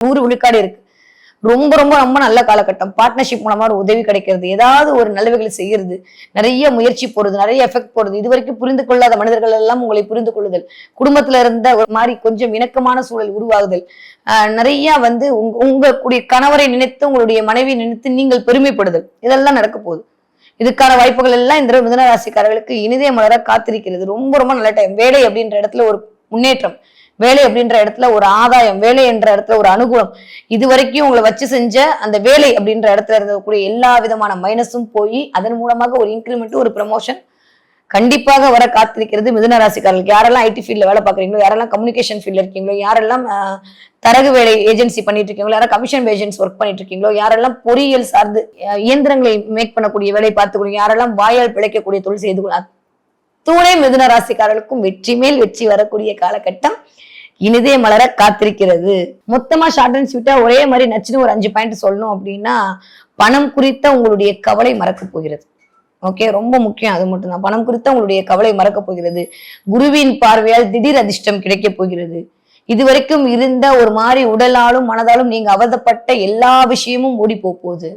100 விழுக்காடு இருக்கு. ரொம்ப ரொம்ப ரொம்ப நல்ல காலகட்டம். பார்ட்னர்ஷிப் மூலமா ஒரு உதவி கிடைக்கிறது, ஏதாவது ஒரு நல்லவைகளை செய்யறது, நிறைய முயற்சி போடுறது, நிறைய எஃபெக்ட் போடுறது, இது வரைக்கும் புரிந்து கொள்ளாத மனிதர்கள் எல்லாம் உங்களை புரிந்து கொள்ளுதல், குடும்பத்துல இருந்த ஒரு மாதிரி கொஞ்சம் இணக்கமான சூழல் உருவாகுதல், நிறைய வந்து உங்களுடைய கணவரை நினைத்து உங்களுடைய மனைவி நினைத்து நீங்கள் பெருமைப்படுதல், இதெல்லாம் நடக்க போகுது. இதுக்கான வாய்ப்புகள் எல்லாம் இந்த மிதுன ராசிக்காரர்களுக்கு இனிதே மலர காத்திருக்கிறது. ரொம்ப ரொம்ப நல்ல டைம். வேலை அப்படின்ற இடத்துல ஒரு முன்னேற்றம், வேலை அப்படின்ற இடத்துல ஒரு ஆதாயம், வேலை என்ற இடத்துல ஒரு அனுகூலம், இது வரைக்கும் உங்களை வச்சு செஞ்ச அந்த வேலை அப்படின்ற இடத்துல இருக்கக்கூடிய எல்லா விதமான மைனஸும் போய் அதன் மூலமாக ஒரு இன்க்ரிமெண்ட், ஒரு ப்ரமோஷன் கண்டிப்பாக வர காத்திருக்கிறது. மிதுன ராசிக்காரர்களுக்கு யாரெல்லாம் ஐடி ஃபீல்ட்ல வேலை பார்க்குறீங்களோ, யாரெல்லாம் கம்யூனிகேஷன் ஃபீல்ட்ல இருக்கீங்களோ, யாரெல்லாம் தரகு வேலை ஏஜென்சி பண்ணிட்டு இருக்கீங்களோ, யாரும் கமிஷன் ஏஜென்சி ஒர்க் பண்ணிட்டு இருக்கீங்களோ, யாரெல்லாம் பொறியியல் சார்ந்து இயந்திரங்களை மேக் பண்ணக்கூடிய வேலை பார்த்துக்கணும், யாரெல்லாம் வாயால் பிழைக்கக்கூடிய தொழில் செய்து துணை மிதுன ராசிக்காரர்களுக்கும் வெற்றி மேல் வெற்றி வரக்கூடிய காலகட்டம் இனிதே மலர காத்திருக்கிறது. மொத்தமா ஷார்ட் அண்ட் ஸ்வீட்டா ஒரே மாதிரி நச்சுன்னு ஒரு 5 பாயிண்ட் சொல்லணும் அப்படின்னா, பணம் குறித்த உங்களுடைய கவலை மறக்க போகிறது. ஓகே, ரொம்ப முக்கியம் அது மட்டும்தான். பணம் குறித்த உங்களுடைய கவலை மறக்க போகிறது. குருவின் பார்வையால் திடீர் அதிர்ஷ்டம் கிடைக்க போகிறது. இதுவரைக்கும் இருந்த ஒரு மாதிரி உடலாலும் மனதாலும் நீங்க அவதப்பட்ட எல்லா விஷயமும் ஓடி போகுது.